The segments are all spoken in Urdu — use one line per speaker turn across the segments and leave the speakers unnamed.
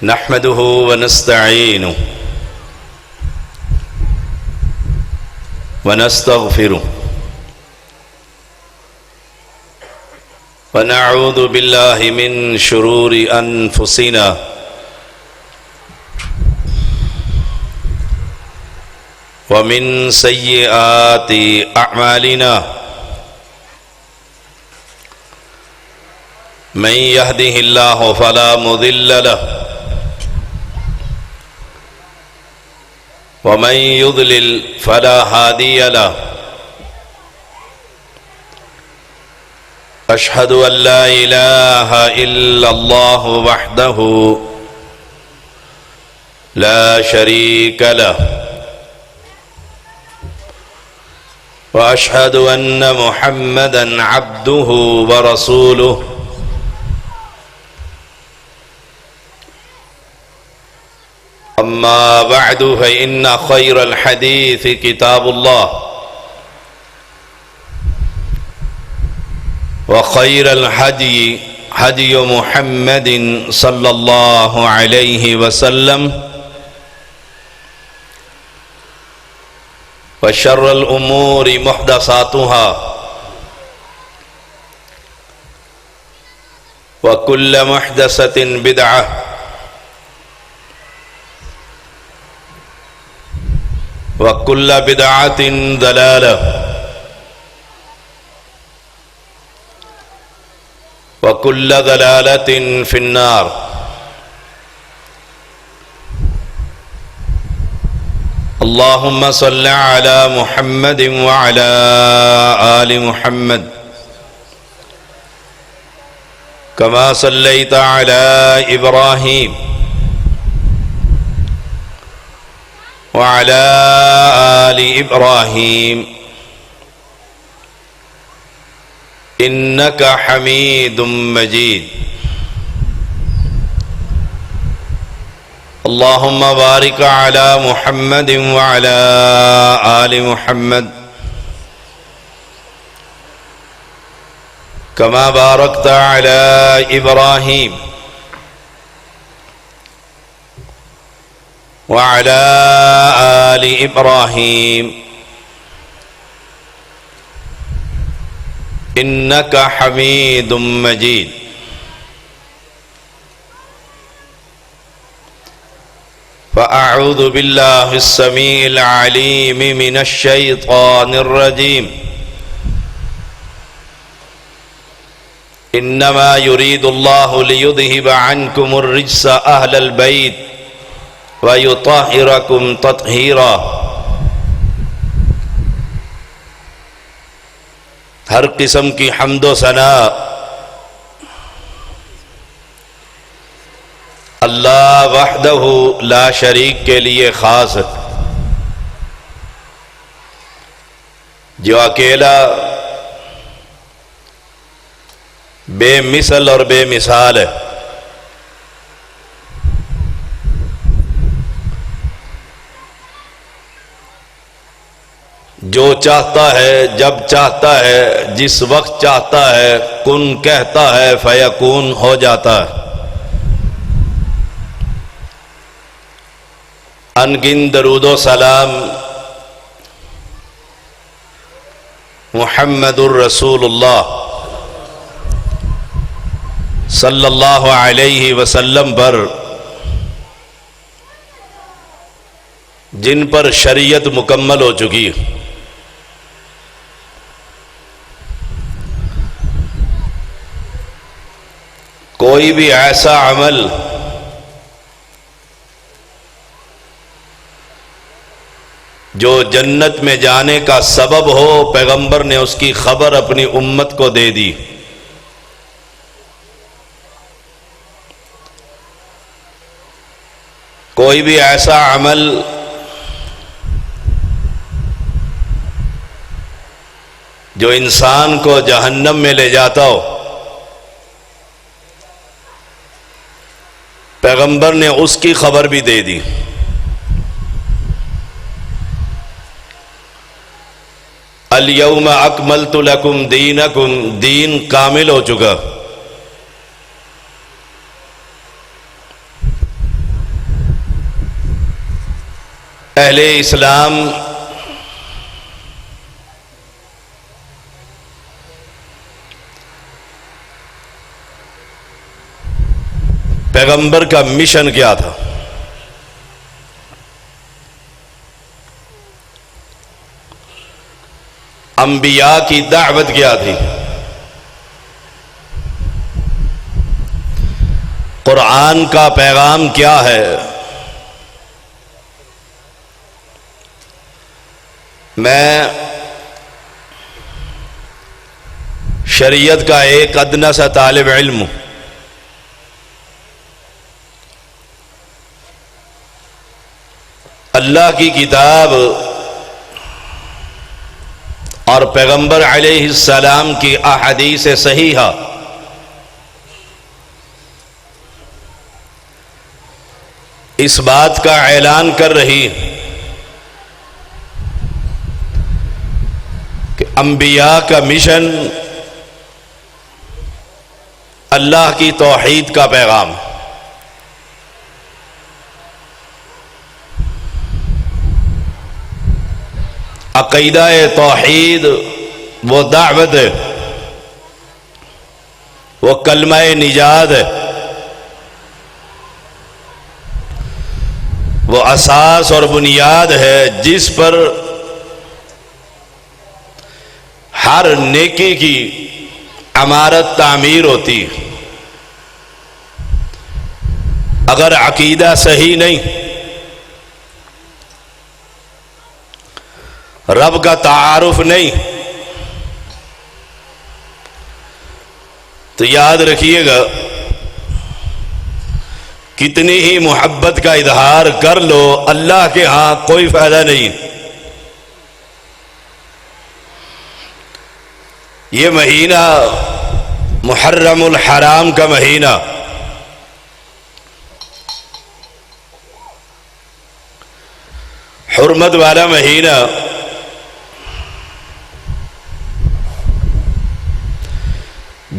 نحمده ونستعينه ونستغفره ونعوذ بالله من شرور أنفسنا ومن سيئات أعمالنا من يهده الله فلا مضل له ومن يضلل فلا هادي له أشهد أن لا إله إلا الله وحده لا شريك له وأشهد أن محمدًا عبده ورسوله أما بعد فإن خير الحديث كتاب الله وخير الهدي هدي محمد صلى الله عليه وسلم وشر الأمور محدثاتها وكل محدثة بدعة وكل بدعة ضلالة وكل ضلالة في النار. اللهم صل على محمد وعلى آل محمد كما صليت على إبراهيم وعلى آل إبراهيم إنك حميد مجيد. اللهم بارك على محمد وعلى آل محمد كما باركت على إبراهيم وعلى آل إبراهيم إنك حميد مجيد. فأعوذ بالله السميع العليم من الشيطان الرجيم. إنما يريد الله ليذهب عنكم الرجس أهل البيت وَيُطَهِّرَكُمْ تَطْهِيرًا. ہر قسم کی حمد و ثنا اللہ وحدہ لا شریک کے لیے خاص ہے، جو اکیلا بے مثل اور بے مثال ہے. جو چاہتا ہے جب چاہتا ہے جس وقت چاہتا ہے کن کہتا ہے فیکون ہو جاتا ہے. انگن درود و سلام محمد الرسول اللہ صلی اللہ علیہ وسلم پر، جن پر شریعت مکمل ہو چکی ہے. کوئی بھی ایسا عمل جو جنت میں جانے کا سبب ہو، پیغمبر نے اس کی خبر اپنی امت کو دے دی. کوئی بھی ایسا عمل جو انسان کو جہنم میں لے جاتا ہو، پیغمبر نے اس کی خبر بھی دے دی. الیوم اکملت لکم دینکم، دین کامل ہو چکا. اہل اسلام پیغمبر کا مشن کیا تھا؟ انبیاء کی دعوت کیا تھی؟ قرآن کا پیغام کیا ہے؟ میں شریعت کا ایک ادنیٰ سا طالب علم ہوں۔ اللہ کی کتاب اور پیغمبر علیہ السلام کی احادیث صحیحہ اس بات کا اعلان کر رہی کہ انبیاء کا مشن اللہ کی توحید کا پیغام۔ عقیدہ توحید وہ دعوت ہے، وہ کلمہ نجات ہے، وہ اساس اور بنیاد ہے جس پر ہر نیکی کی عمارت تعمیر ہوتی ہے۔ اگر عقیدہ صحیح نہیں، رب کا تعارف نہیں، تو یاد رکھیے گا کتنی ہی محبت کا اظہار کر لو، اللہ کے ہاں کوئی فائدہ نہیں۔ یہ مہینہ محرم الحرام کا مہینہ، حرمت والا مہینہ،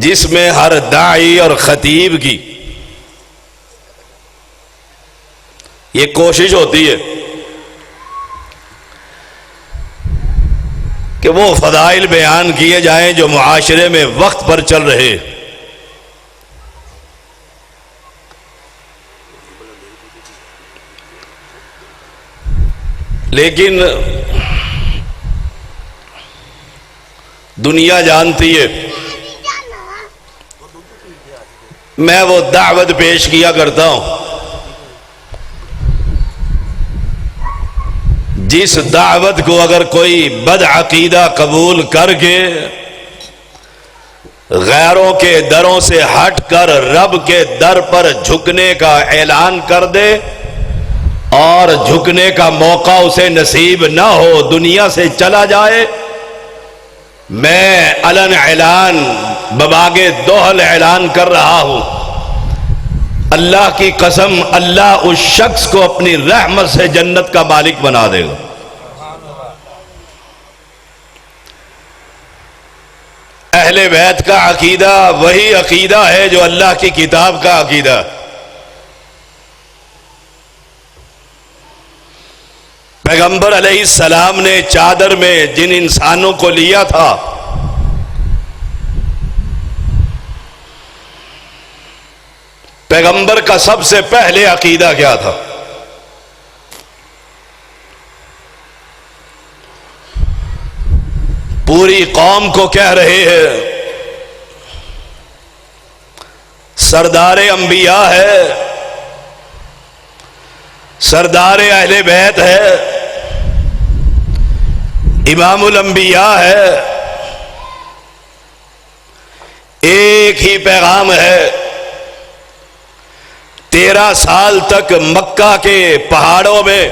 جس میں ہر داعی اور خطیب کی یہ کوشش ہوتی ہے کہ وہ فضائل بیان کیے جائیں جو معاشرے میں وقت پر چل رہے۔ لیکن دنیا جانتی ہے میں وہ دعوت پیش کیا کرتا ہوں جس دعوت کو اگر کوئی بد عقیدہ قبول کر کے غیروں کے دروں سے ہٹ کر رب کے در پر جھکنے کا اعلان کر دے اور جھکنے کا موقع اسے نصیب نہ ہو، دنیا سے چلا جائے، میں علن اعلان بباغِ دوحل اعلان کر رہا ہوں، اللہ کی قسم اللہ اس شخص کو اپنی رحمت سے جنت کا مالک بنا دے گا۔ اہل بیت کا عقیدہ وہی عقیدہ ہے جو اللہ کی کتاب کا عقیدہ۔ پیغمبر علیہ السلام نے چادر میں جن انسانوں کو لیا تھا پیغمبر کا سب سے پہلے عقیدہ کیا تھا؟ پوری قوم کو کہہ رہے ہیں سردار انبیاء ہے، سردار اہل بیت ہے، امام الانبیاء ہے، ایک ہی پیغام ہے۔ 13 سال تک مکہ کے پہاڑوں میں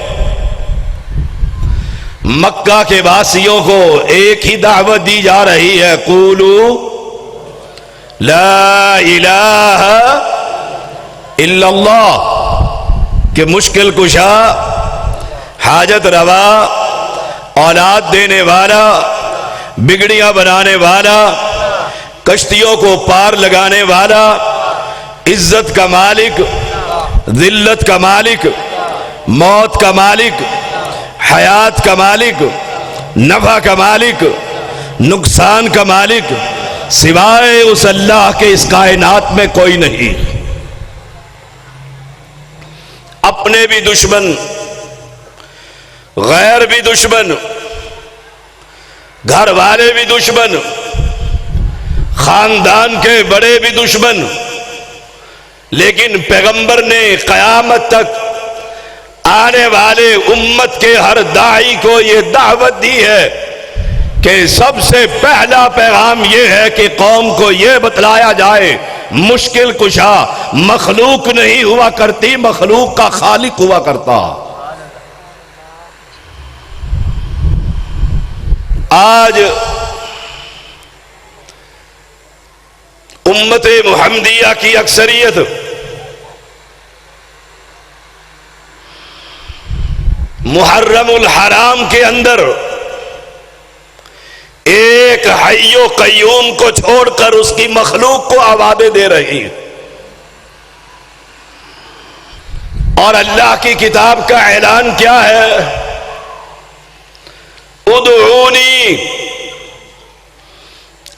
مکہ کے واسیوں کو ایک ہی دعوت دی جا رہی ہے، قولوا لا الہ الا اللہ، کہ مشکل کشا، حاجت روا، اولاد دینے والا، بگڑیاں بنانے والا، کشتیوں کو پار لگانے والا، عزت کا مالک، ذلت کا مالک، موت کا مالک، حیات کا مالک، نفع کا مالک، نقصان کا مالک سوائے اس اللہ کے اس کائنات میں کوئی نہیں۔ اپنے بھی دشمن، غیر بھی دشمن، گھر والے بھی دشمن، خاندان کے بڑے بھی دشمن، لیکن پیغمبر نے قیامت تک آنے والے امت کے ہر داعی کو یہ دعوت دی ہے کہ سب سے پہلا پیغام یہ ہے کہ قوم کو یہ بتلایا جائے مشکل کشا مخلوق نہیں ہوا کرتی، مخلوق کا خالق ہوا کرتا۔ آج امت محمدیہ کی اکثریت محرم الحرام کے اندر ایک حی و قیوم کو چھوڑ کر اس کی مخلوق کو آوازیں دے رہی ہے، اور اللہ کی کتاب کا اعلان کیا ہے؟ ادعونی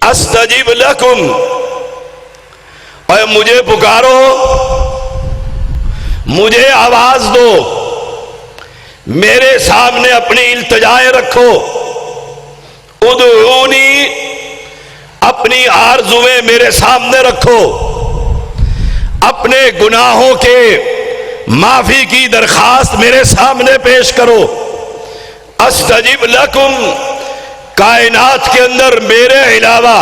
استجب لکم، اے مجھے پکارو، مجھے آواز دو، میرے سامنے اپنی التجائیں رکھو۔ ادعونی، اپنی آرزویں میرے سامنے رکھو، اپنے گناہوں کے معافی کی درخواست میرے سامنے پیش کرو۔ استجب لکم، کائنات کے اندر میرے علاوہ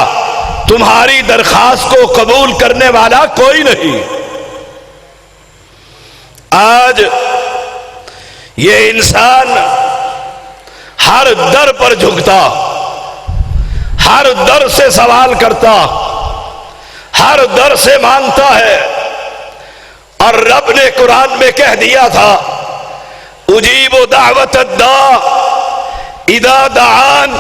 تمہاری درخواست کو قبول کرنے والا کوئی نہیں۔ آج یہ انسان ہر در پر جھکتا، ہر در سے سوال کرتا، ہر در سے مانگتا ہے، اور رب نے قرآن میں کہہ دیا تھا اجیب دعوت الداع اذا دعان،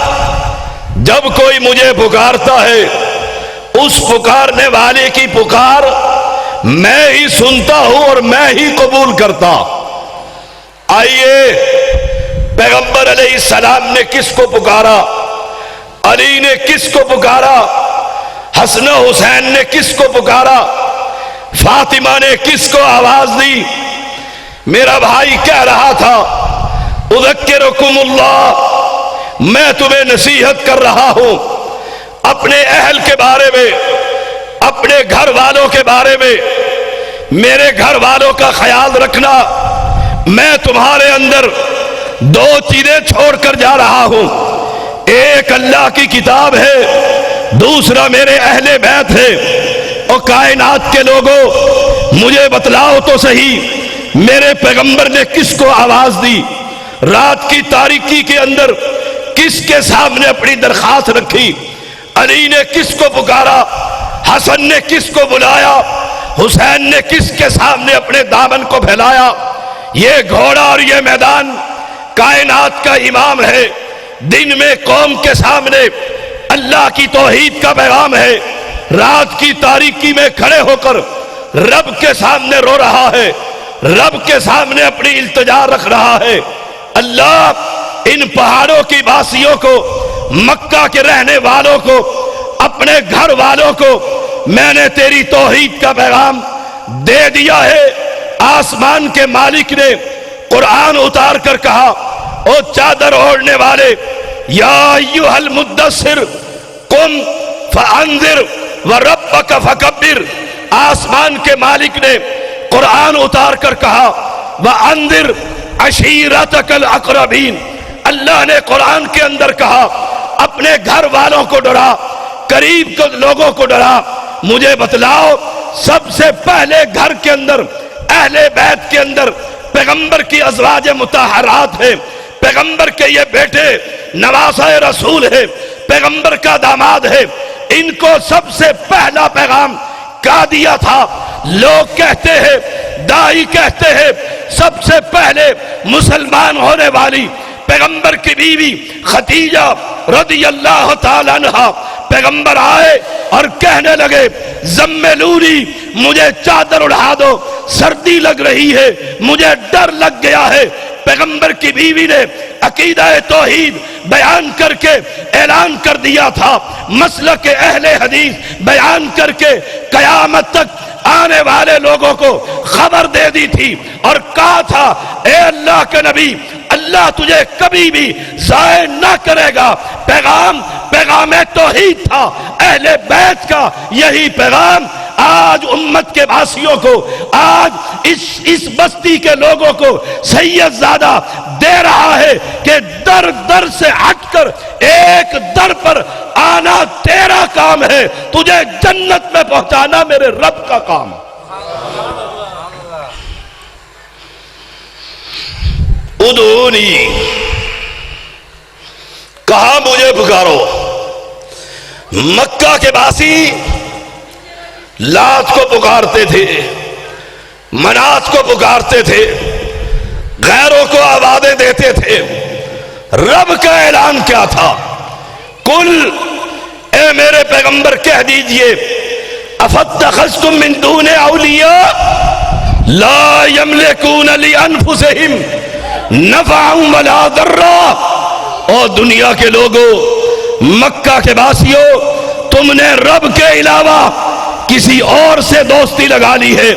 جب کوئی مجھے پکارتا ہے اس پکارنے والے کی پکار میں ہی سنتا ہوں اور میں ہی قبول کرتا۔ آئیے، پیغمبر علیہ السلام نے کس کو پکارا؟ علی نے کس کو پکارا؟ حسن و حسین نے کس کو پکارا؟ فاطمہ نے کس کو آواز دی؟ میرا بھائی کہہ رہا تھا اذکرکم اللہ، میں تمہیں نصیحت کر رہا ہوں، اپنے اہل کے بارے میں، اپنے گھر والوں کے بارے میں، میرے گھر والوں کا خیال رکھنا۔ میں تمہارے اندر دو چیزیں چھوڑ کر جا رہا ہوں، ایک اللہ کی کتاب ہے، دوسرا میرے اہل بیت ہے۔ اور کائنات کے لوگوں، مجھے بتلاؤ تو صحیح، میرے پیغمبر نے کس کو آواز دی؟ رات کی تاریکی کے اندر کس کے سامنے اپنی درخواست رکھی؟ علی نے کس کو پکارا؟ حسن نے کس کو بلایا؟ حسین نے کس کے سامنے اپنے دامن کو پھیلایا؟ یہ گھوڑا اور یہ میدان کائنات کا امام ہے، دن میں قوم کے سامنے اللہ کی توحید کا پیغام ہے، رات کی تاریکی میں کھڑے ہو کر رب کے سامنے رو رہا ہے، رب کے سامنے اپنی التجا رکھ رہا ہے۔ اللہ، ان پہاڑوں کی واسیوں کو، مکہ کے رہنے والوں کو، اپنے گھر والوں کو میں نے تیری توحید کا پیغام دے دیا ہے۔ آسمان کے مالک نے قرآن اتار کر کہا، او چادر اوڑھنے والے، یا ایھا المدثر قم فانذر وربک فکبر۔ آسمان کے مالک نے قرآن اتار کر کہا، وانذر عشیرتک الاقربین۔ اللہ نے قرآن کے اندر کہا، اپنے گھر والوں کو ڈرا، قریب کے لوگوں کو ڈرا۔ مجھے بتلاؤ، سب سے پہلے گھر کے اندر، اہل بیت کے اندر پیغمبر کی ازواج مطہرات ہیں، پیغمبر کے یہ بیٹے نواسہ رسول ہے، پیغمبر کا داماد ہے، ان کو سب سے پہلا پیغام کیا دیا تھا؟ لوگ کہتے ہیں، داعی کہتے ہیں، سب سے پہلے مسلمان ہونے والی پیغمبر کی بیوی خدیجہ رضی اللہ تعالیٰ عنہا، پیغمبر آئے اور کہنے لگے، زملونی، مجھے چادر اڑا دو، سردی لگ رہی ہے، مجھے ڈر لگ گیا ہے۔ پیغمبر کی بیوی نے عقیدہ توحید بیان کر کے اعلان کر دیا تھا، مسلک اہل حدیث بیان کر کے قیامت تک آنے والے لوگوں کو خبر دے دی تھی اور کہا تھا اے اللہ کے نبی اللہ تجھے کبھی بھی ضائع نہ کرے گا۔ پیغام توحید تھا، اہل بیت کا یہی پیغام آج امت کے بھائیوں کو، آج اس بستی کے لوگوں کو سید زادہ دے رہا ہے کہ در در سے ہٹ کر ایک در پر آنا تیرا کام ہے، تجھے جنت میں پہنچانا میرے رب کا کام۔ ادعونی، کہا مجھے پکارو۔ مکہ کے باسی لات کو پکارتے تھے، منات کو پکارتے تھے، غیروں کو آوازیں دیتے تھے۔ رب کا اعلان کیا تھا؟ کل، اے میرے پیغمبر کہہ دیجئے افاتخذتم من دون اولیاء لا یملکون لانفسہم نفعا ولا ضرا۔ اور دنیا کے لوگوں، مکہ کے باسیوں، تم نے رب کے علاوہ کسی اور سے دوستی لگا لی ہے،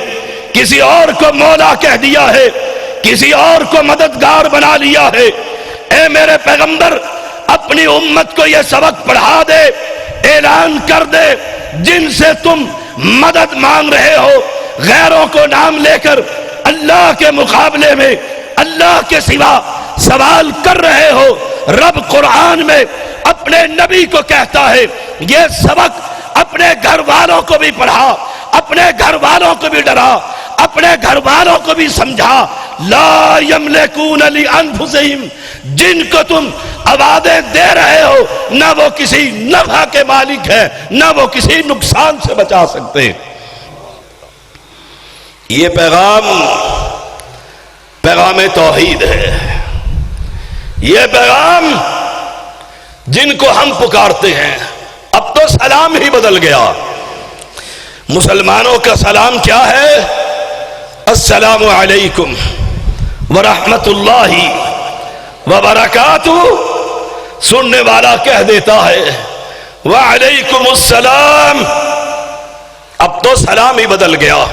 کسی اور کو مولا کہہ دیا ہے، کسی اور کو مددگار بنا لیا ہے۔ اے میرے پیغمبر اپنی امت کو یہ سبق پڑھا دے، اعلان کر دے، جن سے تم مدد مانگ رہے ہو غیروں کو نام لے کر، اللہ کے مقابلے میں اللہ کے سوا سوال کر رہے ہو، رب قرآن میں اپنے نبی کو کہتا ہے یہ سبق اپنے گھر والوں کو بھی پڑھا، اپنے گھر والوں کو بھی ڈرا، اپنے گھر والوں کو بھی سمجھا۔ لا یملکون لانفسہم، جن کو تم آوازیں دے رہے ہو نہ وہ کسی نفع کے مالک ہے، نہ وہ کسی نقصان سے بچا سکتے۔ یہ پیغام توحید ہے، یہ پیغام جن کو ہم پکارتے ہیں۔ اب تو سلام ہی بدل گیا، مسلمانوں کا سلام کیا ہے؟ السلام علیکم ورحمت اللہ وبرکاتہ۔ سننے والا کہہ دیتا ہے وعلیکم السلام۔ اب تو سلام ہی بدل گیا،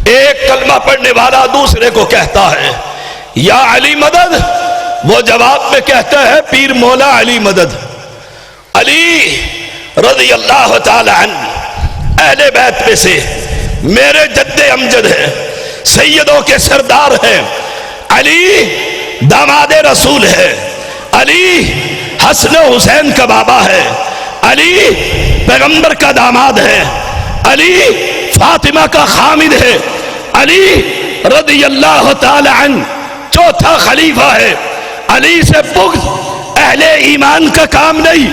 ایک کلمہ پڑھنے والا دوسرے کو کہتا ہے یا علی مدد، وہ جواب میں کہتا ہے پیر مولا علی مدد۔ علی رضی اللہ تعالی عنہ اہل بیت میں سے میرے جد امجد ہے، سیدوں کے سردار ہیں۔ علی داماد رسول ہے، علی حسن و حسین کا بابا ہے، علی پیغمبر کا داماد ہے، علی فاطمہ کا خامد ہے، علی رضی اللہ تعالی عنہ چوتھا خلیفہ ہے۔ علی سے بغض اہل ایمان کا کام نہیں،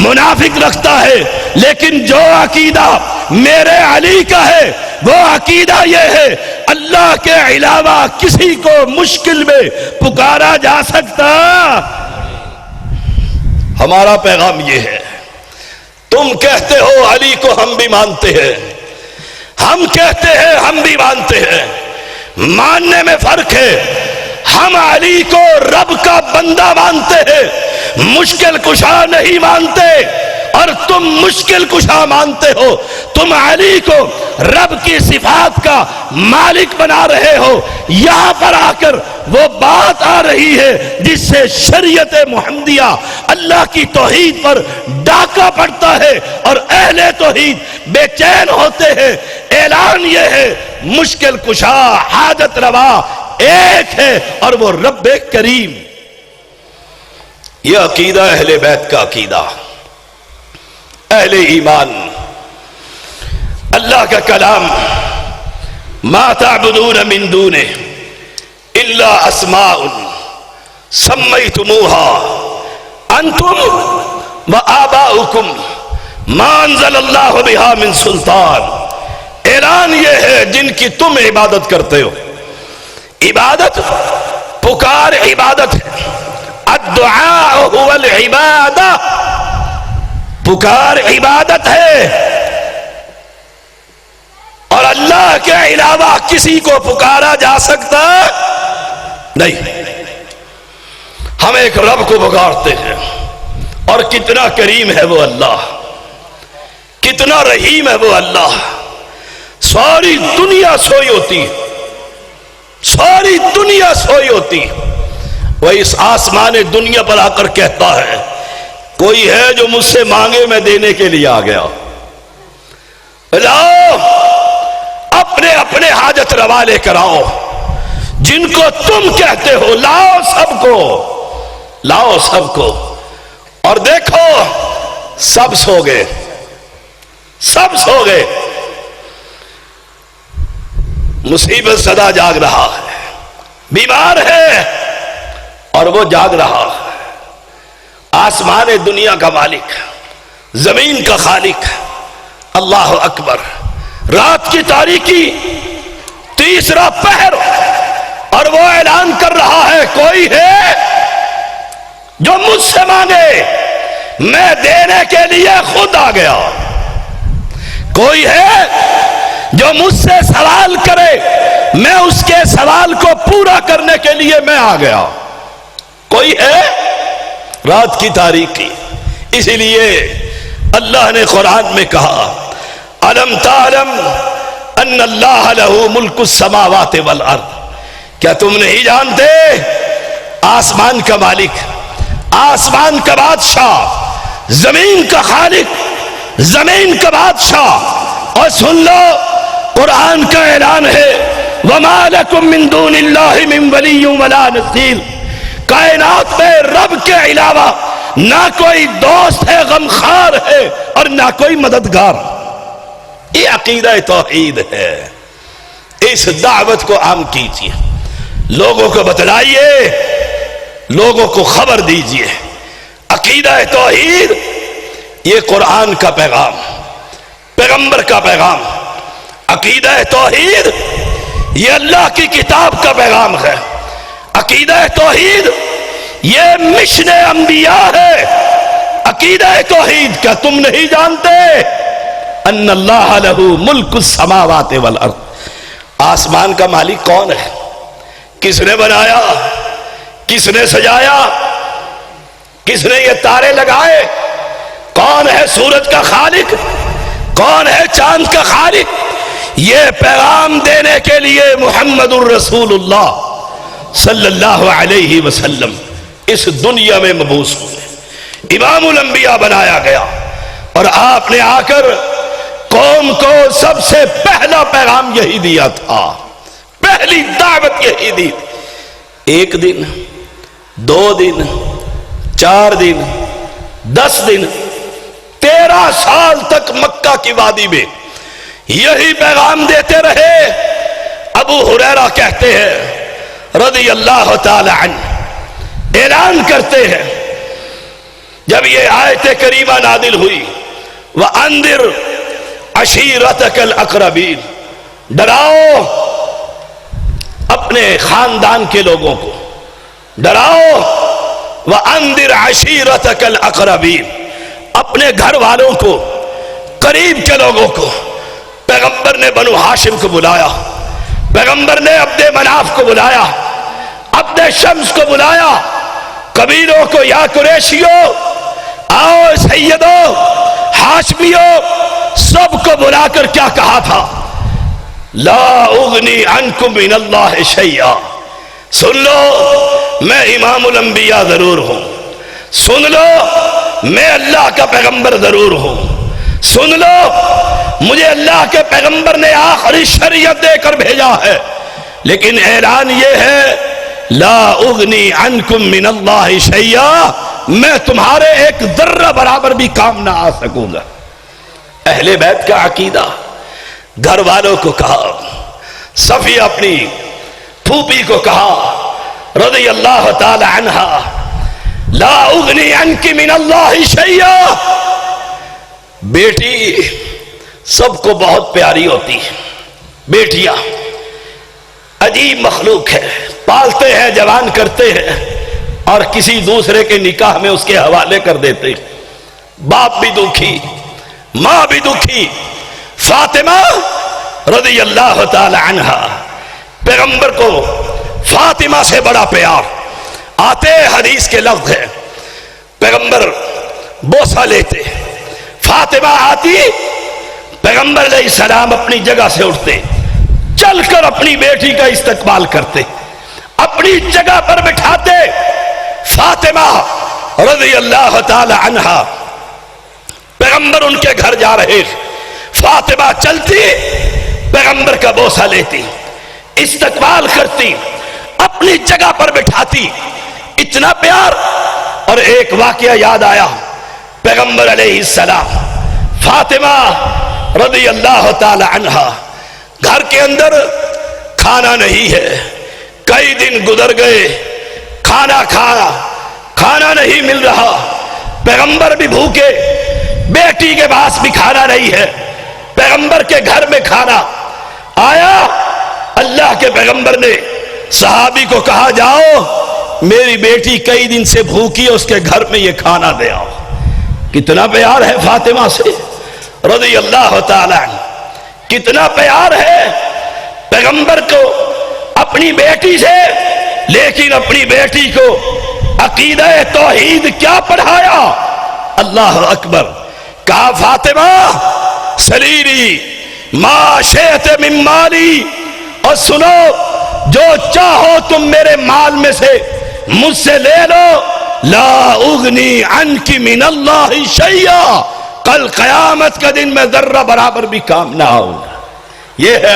منافق رکھتا ہے، لیکن جو عقیدہ میرے علی کا ہے وہ عقیدہ یہ ہے اللہ کے علاوہ کسی کو مشکل میں پکارا جا سکتا۔ ہمارا پیغام یہ ہے، تم کہتے ہو علی کو ہم بھی مانتے ہیں، ہم کہتے ہیں ہم بھی مانتے ہیں، ماننے میں فرق ہے۔ ہم علی کو رب کا بندہ مانتے ہیں، مشکل کشا نہیں مانتے، اور تم مشکل کشا مانتے ہو۔ تم علی کو رب کی صفات کا مالک بنا رہے ہو۔ یہاں پر آ کر وہ بات آ رہی ہے جس سے شریعت محمدیہ اللہ کی توحید پر ڈاکہ پڑتا ہے اور اہل توحید بے چین ہوتے ہیں۔ اعلان یہ ہے مشکل کشا حاجت روا ایک ہے اور وہ رب کریم۔ یہ عقیدہ اہل بیت کا عقیدہ، اہل ایمان۔ اللہ کا کلام ما تعبدون من دونه الا اسماء سمیتموها انتم وآباؤکم ما انزل اللہ بها من سلطان۔ اعلان یہ ہے جن کی تم عبادت کرتے ہو، عبادت پکار عبادت ہے، الدعاء هو العبادہ، پکار عبادت ہے، اور اللہ کے علاوہ کسی کو پکارا جا سکتا نہیں۔ ہم ایک رب کو پکارتے ہیں، اور کتنا کریم ہے وہ اللہ، کتنا رحیم ہے وہ اللہ۔ ساری دنیا سوئی ہوتی، ساری دنیا سوئی ہوتی، وہ اس آسمان دنیا پر آ کر کہتا ہے کوئی ہے جو مجھ سے مانگے میں دینے کے لیے آ گیا، لاؤ اپنے اپنے حاجت روا لے کر آؤ، جن کو تم کہتے ہو لاؤ سب کو، لاؤ سب کو۔ اور دیکھو سب سو گئے، سب سو گئے، مصیبت زدہ جاگ رہا ہے، بیمار ہے اور وہ جاگ رہا ہے۔ آسمان دنیا کا مالک، زمین کا خالق، اللہ اکبر۔ رات کی تاریکی، تیسرا پہر، اور وہ اعلان کر رہا ہے کوئی ہے جو مجھ سے مانگے میں دینے کے لیے خود آ گیا، کوئی ہے جو مجھ سے سوال کرے میں اس کے سوال کو پورا کرنے کے لیے میں آ گیا، کوئی ہے۔ رات کی تاریکی، اسی لیے اللہ نے قرآن میں کہا الم تعلم ان اللہ لہ ملک السماوات والارض، کیا تم نہیں جانتے آسمان کا مالک، آسمان کا بادشاہ، زمین کا خالق، زمین کا بادشاہ۔ اور سن لو قرآن کا اعلان ہے وَمَا لَكُم مِّن دُونِ اللَّهِ مِن وَلِيٍّ وَلَا نَصِيرٍ، کائنات میں رب کے علاوہ نہ کوئی دوست ہے، غمخوار ہے، اور نہ کوئی مددگار۔ یہ عقیدہ توحید ہے، اس دعوت کو عام کیجیے، لوگوں کو بتلائیے، لوگوں کو خبر دیجیے۔ عقیدہ توحید یہ قرآن کا پیغام، پیغمبر کا پیغام۔ عقیدہ توحید یہ اللہ کی کتاب کا پیغام ہے۔ عقیدہ توحید یہ مشن انبیاء ہے۔ عقیدہ توحید کیا تم نہیں جانتے ان اللہ لہ ملک السماوات والارض، آسمان کا مالک کون ہے؟ کس نے بنایا؟ کس نے سجایا؟ کس نے یہ تارے لگائے؟ کون ہے سورج کا خالق؟ کون ہے چاند کا خالق؟ یہ پیغام دینے کے لیے محمد الرسول اللہ صلی اللہ علیہ وسلم اس دنیا میں مبعوث ہوئے، امام الانبیاء بنایا گیا، اور آپ نے آ کر قوم کو سب سے پہلا پیغام یہی دیا تھا، پہلی دعوت یہی دی۔ ایک دن، 2 دن، 4 دن، 10 دن، 13 سال تک مکہ کی وادی میں یہی پیغام دیتے رہے۔ ابو ہریرہ کہتے ہیں رضی اللہ تعالی عنہ، اعلان کرتے ہیں جب یہ آیت کریمہ نازل ہوئی وَأَنذِرْ عَشِيرَتَكَ الْأَقْرَبِينَ، ڈراؤ اپنے خاندان کے لوگوں کو، ڈراؤ وَأَنذِرْ عَشِيرَتَكَ الْأَقْرَبِينَ، اپنے گھر والوں کو، قریب کے لوگوں کو۔ پیغمبر نے بنو ہاشم کو بلایا، پیغمبر نے عبد مناف کو بلایا، عبد شمس کو بلایا، قبیلوں کو، یا قریشیو آؤ، سیدو، ہاشمیو، سب کو بلا کر کیا کہا تھا؟ لا اغنی عنکم من اللہ شیئا، سن لو میں امام الانبیاء ضرور ہوں، سن لو میں اللہ کا پیغمبر ضرور ہوں، سن لو مجھے اللہ کے پیغمبر نے آخری شریعت دے کر بھیجا ہے، لیکن اعلان یہ ہے لا اغنی عنکم من اللہ شیئا، میں تمہارے ایک ذرہ برابر بھی کام نہ آ سکوں گا۔ اہل بیت کا عقیدہ، گھر والوں کو کہا، صفیہ اپنی پھوپھی کو کہا رضی اللہ تعالی عنہ لا اغنی عنک من اللہ شیئا۔ بیٹی سب کو بہت پیاری ہوتی ہے، بیٹیاں عجیب مخلوق ہے، پالتے ہیں، جوان کرتے ہیں، اور کسی دوسرے کے نکاح میں اس کے حوالے کر دیتے ہیں۔ باپ بھی دکھی، ماں بھی دکھی۔ فاطمہ رضی اللہ تعالی عنہا، پیغمبر کو فاطمہ سے بڑا پیار، آتے حدیث کے لفظ ہے، پیغمبر بوسہ لیتے، فاطمہ آتی، پیغمبر علیہ السلام اپنی جگہ سے اٹھتے، چل کر اپنی بیٹی کا استقبال کرتے، اپنی جگہ پر بٹھاتے۔ فاطمہ رضی اللہ تعالی عنہا، پیغمبر ان کے گھر جا رہے، فاطمہ چلتی، پیغمبر کا بوسہ لیتی، استقبال کرتی، اپنی جگہ پر بٹھاتی، اتنا پیار۔ اور ایک واقعہ یاد آیا، پیغمبر علیہ السلام، فاطمہ رضی اللہ تعالی عنہا، گھر کے اندر کھانا نہیں ہے، کئی دن گزر گئے، کھانا نہیں مل رہا، پیغمبر بھی بھوکے، بیٹی کے پاس بھی کھانا نہیں ہے، پیغمبر کے گھر میں کھانا آیا۔ اللہ کے پیغمبر نے صحابی کو کہا، جاؤ میری بیٹی کئی دن سے بھوکی ہے، اس کے گھر میں یہ کھانا دے آؤ۔ کتنا پیار ہے فاطمہ سے رضی اللہ تعالی عنہ، کتنا پیار ہے پیغمبر کو اپنی بیٹی سے، لیکن اپنی بیٹی کو عقیدہ توحید کیا پڑھایا؟ اللہ اکبر۔ کہا فاطمہ سلیری ما شئت من مالی، اور سنو جو چاہو تم میرے مال میں سے مجھ سے لے لو، لا اغنی عنک من اللہ شیئا، کل قیامت کا دن میں ذرہ برابر بھی کام نہ آؤں۔ یہ ہے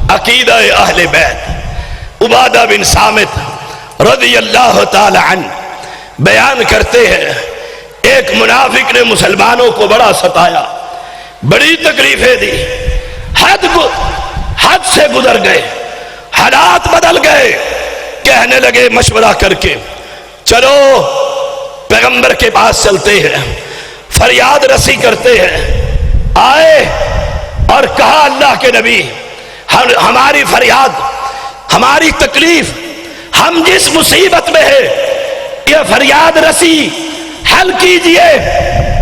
عقیدہ اہل بیت۔ عبادہ بن صامت رضی اللہ تعالی عنہ بیان کرتے ہیں، ایک منافق نے مسلمانوں کو بڑا ستایا، بڑی تکلیفیں دی، حد سے گزر گئے، حالات بدل گئے، کہنے لگے مشورہ کر کے، چلو پیغمبر کے پاس چلتے ہیں، فریاد رسی کرتے ہیں۔ آئے اور کہا، اللہ کے نبی، ہماری فریاد، ہماری تکلیف، ہم جس مصیبت میں ہیں، یہ فریاد رسی حل کیجئے۔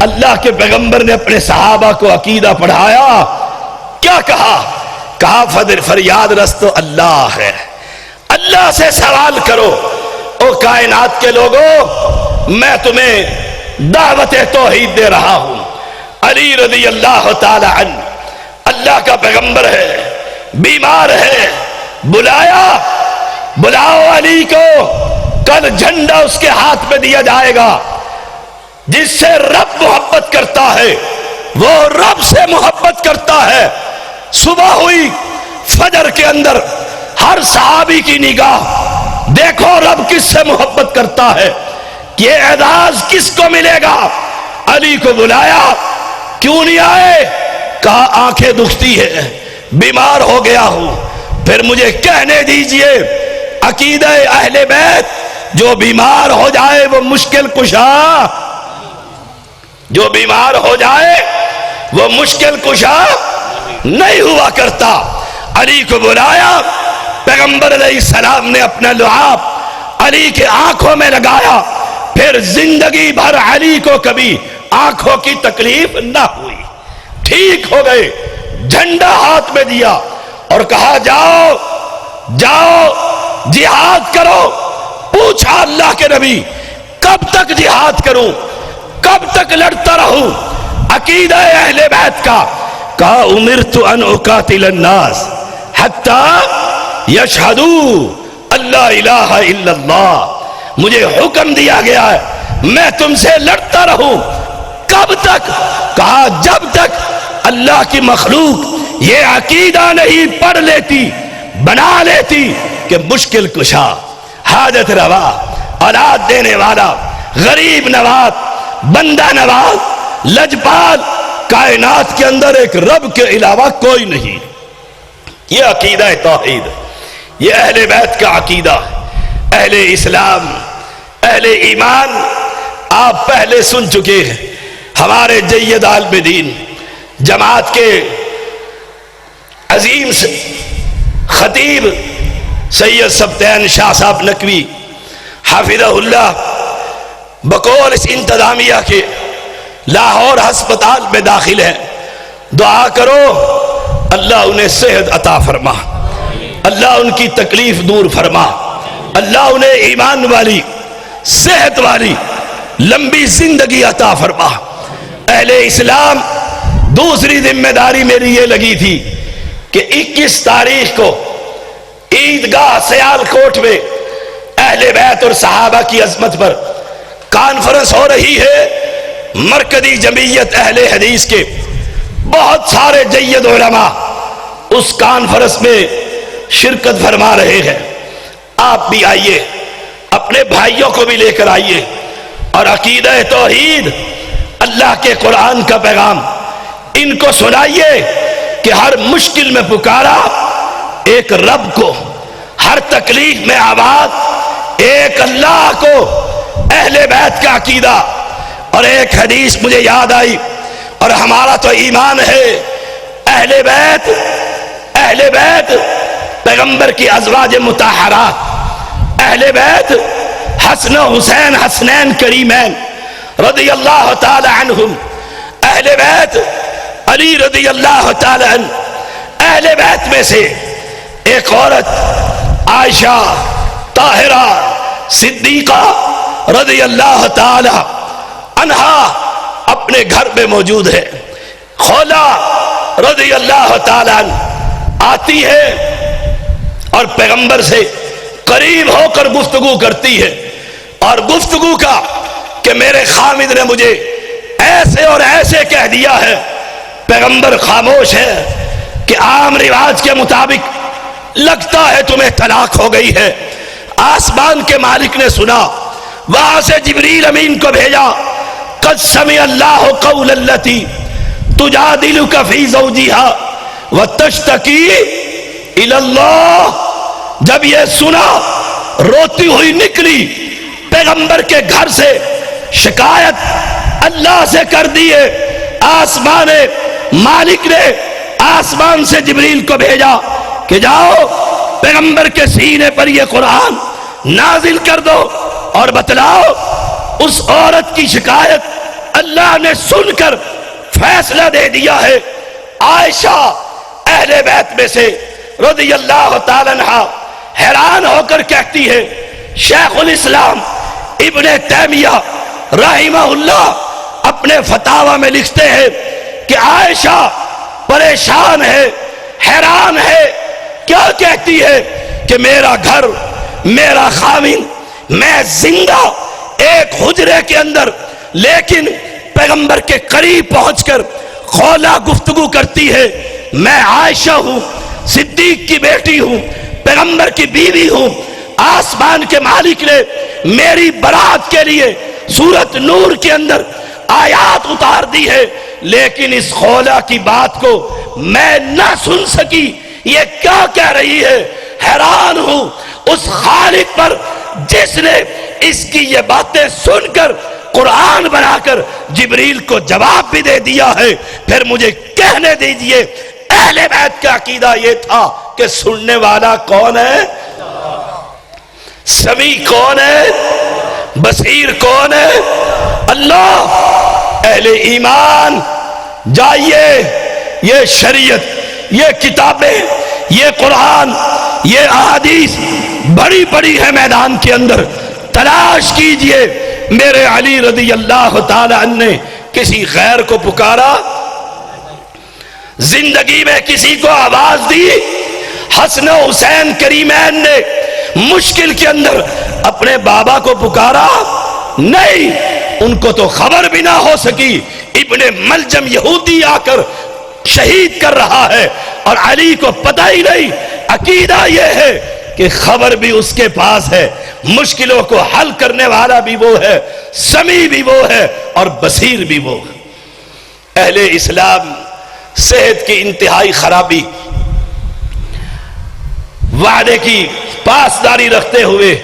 اللہ کے پیغمبر نے اپنے صحابہ کو عقیدہ پڑھایا، کیا کہا؟ کہا فریاد رس تو اللہ ہے، اللہ سے سوال کرو۔ او کائنات کے لوگوں، میں تمہیں دعوت توحید دے رہا ہوں۔ علی رضی اللہ تعالی عنہ اللہ کا پیغمبر ہے، بیمار ہے، بلاؤ علی کو، کل جھنڈا اس کے ہاتھ میں دیا جائے گا۔ جس سے رب محبت کرتا ہے وہ رب سے محبت کرتا ہے۔ صبح ہوئی، فجر کے اندر ہر صحابی کی نگاہ، دیکھو رب کس سے محبت کرتا ہے، یہ اعزاز کس کو ملے گا۔ علی کو بلایا، کیوں نہیں آئے؟ کہا آنکھیں دکھتی ہے، بیمار ہو گیا ہوں، پھر مجھے کہنے دیجئے عقیدہ اہل بیت، جو بیمار ہو جائے وہ مشکل کشا، جو بیمار ہو جائے وہ مشکل کشا نہیں ہوا کرتا۔ علی کو بلایا، پیغمبر علیہ السلام نے اپنا لعاب علی کے آنکھوں میں لگایا، پھر زندگی بھر علی کو کبھی آنکھوں کی تکلیف نہ ہوئی، ٹھیک ہو گئے۔ جھنڈا ہاتھ میں دیا اور کہا جاؤ جہاد کرو۔ پوچھا اللہ کے نبی، کب تک جہاد کروں، کب تک لڑتا رہوں؟ عقیدہ اہل بیت کا، کہا امرت ان اقاتل الناس حتی یشہدوا اللہ الہ الا اللہ، مجھے حکم دیا گیا ہے میں تم سے لڑتا رہوں۔ کب تک؟ کہا جب تک اللہ کی مخلوق یہ عقیدہ نہیں پڑھ لیتی، بنا لیتی کہ مشکل کشا، حاجت روا، اولاد دینے والا، غریب نواز، بندہ نواز، لجپال، کائنات کے اندر ایک رب کے علاوہ کوئی نہیں۔ یہ عقیدہ توحید، یہ اہل بیت کا عقیدہ، اہل اسلام، اہل ایمان۔ آپ پہلے سن چکے ہیں، ہمارے جید عالم دین جماعت کے عظیم خطیب سید سبتین شاہ صاحب نقوی حافظہ اللہ بقول اس انتظامیہ کے لاہور ہسپتال میں داخل ہیں۔ دعا کرو اللہ انہیں صحت عطا فرما، اللہ ان کی تکلیف دور فرما، اللہ انہیں ایمان والی صحت والی لمبی زندگی عطا فرما۔ اہل اسلام دوسری ذمہ داری میری یہ لگی تھی کہ 21 تاریخ کو عیدگاہ سیالکوٹ میں اہل بیت اور صحابہ کی عظمت پر کانفرنس ہو رہی ہے۔ مرکزی جمعیت اہل حدیث کے بہت سارے جید علماء اس کانفرنس میں شرکت فرما رہے ہیں۔ آپ بھی آئیے، اپنے بھائیوں کو بھی لے کر آئیے اور عقیدہ توحید اللہ کے قرآن کا پیغام ان کو سنائیے کہ ہر مشکل میں پکارا ایک رب کو، ہر تکلیف میں آواز ایک اللہ کو، اہل بیت کا عقیدہ۔ اور ایک حدیث مجھے یاد آئی، اور ہمارا تو ایمان ہے اہل بیت پیغمبر کی ازواج مطہرات، اہل بیت حسن و حسین حسنین کریمین رضی اللہ تعالی عنہم، اہل بیت علی رضی اللہ تعالی عنہ۔ اہل بیت میں سے ایک عورت عائشہ طاہرہ صدیقہ رضی اللہ تعالی عنہا اپنے گھر میں موجود ہے۔ خولا رضی اللہ تعالی عنہ آتی ہے اور پیغمبر سے قریب ہو کر گفتگو کرتی ہے، اور گفتگو کا کہ میرے خامد نے مجھے ایسے اور ایسے کہہ دیا ہے۔ پیغمبر خاموش ہے کہ عام رواج کے مطابق لگتا ہے تمہیں طلاق ہو گئی ہے۔ آسمان کے مالک نے سنا، وہاں سے جبریل امین کو بھیجا، قد سمع اللہ قول التی تجادلک فی زوجہا وتشتکی الی اللہ۔ جب یہ سنا روتی ہوئی نکلی، پیغمبر کے گھر سے شکایت اللہ سے کر دیے۔ آسمان مالک نے آسمان سے جبریل کو بھیجا کہ جاؤ پیغمبر کے سینے پر یہ قرآن نازل کر دو اور بتلاؤ۔ اس عورت کی شکایت اللہ نے سن کر فیصلہ دے دیا ہے۔ عائشہ اہل بیت میں سے رضی اللہ تعالی عنہا حیران ہو کر کہتی ہے، شیخ الاسلام ابن تیمیہ رحمہ اللہ اپنے فتاوی میں لکھتے ہیں کہ عائشہ پریشان ہے، حیران ہے، کیا کہتی ہے کہ میرا گھر، میرا خاوند، میں زندہ ایک حجرے کے اندر، لیکن پیغمبر کے قریب پہنچ کر خولا گفتگو کرتی ہے، میں عائشہ ہوں، صدیق کی بیٹی ہوں، پیغمبر کی بیوی ہوں۔ آسمان کے مالک نے میری برات کے لیے سورۃ نور کے اندر آیات اتار دی ہے، لیکن اس خولا کی بات کو میں نہ سن سکی۔ یہ کیا کہہ رہی ہے؟ حیران ہوں اس خالق پر جس نے اس کی یہ باتیں سن کر قرآن بنا کر جبریل کو جواب بھی دے دیا ہے۔ پھر مجھے کہنے دیجئے اہل بیت کا عقیدہ یہ تھا کہ سننے والا کون ہے؟ سمیع کون ہے؟ بصیر کون ہے؟ اللہ۔ اہل ایمان جائیے، یہ شریعت، یہ کتابیں، یہ قرآن، یہ احادیث بڑی بڑی ہے میدان کے اندر، تلاش کیجئے۔ میرے علی رضی اللہ تعالی عنہ نے کسی غیر کو پکارا؟ زندگی میں کسی کو آواز دی؟ حسن و حسین کریمین نے مشکل کے اندر اپنے بابا کو پکارا؟ نہیں، ان کو تو خبر بھی نہ ہو سکی۔ ابن ملجم یہودی آ کر شہید کر رہا ہے اور علی کو پتہ ہی نہیں۔ عقیدہ یہ ہے کہ خبر بھی اس کے پاس ہے، مشکلوں کو حل کرنے والا بھی وہ ہے، سمیع بھی وہ ہے اور بصیر بھی وہ ہے۔ اہل اسلام صحت کی انتہائی خرابی، وعدے کی پاسداری رکھتے ہوئے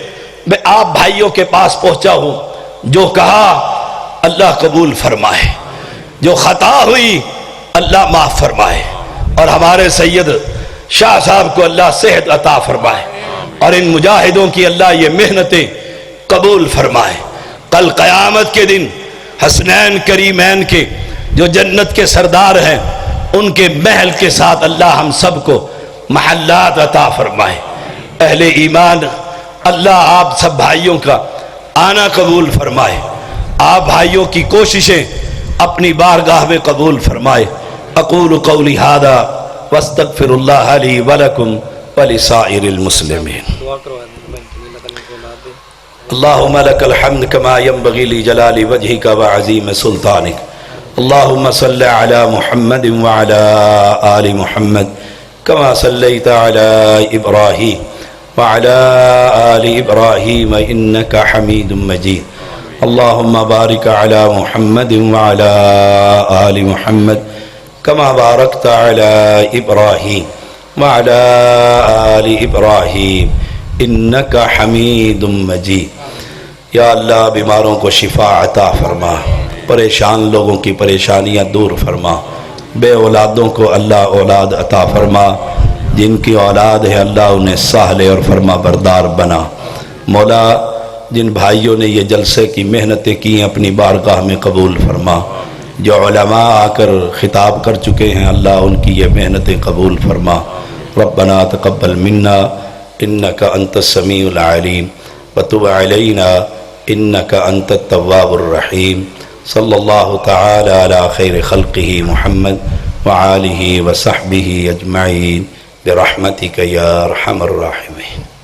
میں آپ بھائیوں کے پاس پہنچا ہوں۔ جو کہا اللہ قبول فرمائے، جو خطا ہوئی اللہ معاف فرمائے، اور ہمارے سید شاہ صاحب کو اللہ صحت عطا فرمائے، اور ان مجاہدوں کی اللہ یہ محنتیں قبول فرمائے۔ کل قیامت کے دن حسنین کریمین کے جو جنت کے سردار ہیں، ان کے محل کے ساتھ اللہ ہم سب کو محلات عطا فرمائے۔ اہل ایمان اللہ آپ سب بھائیوں کا آنا قبول فرمائے، آپ بھائیوں کی کوششیں اپنی بارگاہ میں قبول فرمائے۔ اقول قولی ھذا واستغفر اللہ لی ولکم ولسائر المسلمین۔ اللہم لک الحمد کما ینبغی لجلال وجہک وعظیم سلطانک۔ اللہم صل علی محمد وعلی آل محمد کما صلیت علی ابراہیم وعلی آل ابراہیم انک حمید مجید۔ اللہم بارک علی محمد وعلی آل محمد کما بارکت علی ابراہیم وعلی آل ابراہیم انک حمید مجید۔ یا اللہ بیماروں کو شفا عطا فرما، پریشان لوگوں کی پریشانیاں دور فرما، بے اولادوں کو اللہ اولاد عطا فرما، جن کی اولاد ہے اللہ انہیں سہل اور فرما بردار بنا۔ مولا جن بھائیوں نے یہ جلسے کی محنتیں کی اپنی بارگاہ میں قبول فرما، جو علماء آ کر خطاب کر چکے ہیں اللہ ان کی یہ محنتیں قبول فرما۔ ربنا تقبل منا انک انت السمیع العلیم وتب علینا انک انت التواب الرحیم۔ صلی اللہ تعالی علی خیر خلقہ محمد وآلہ وصحبہ اجمعین برحمتک یا ارحم الراحمین۔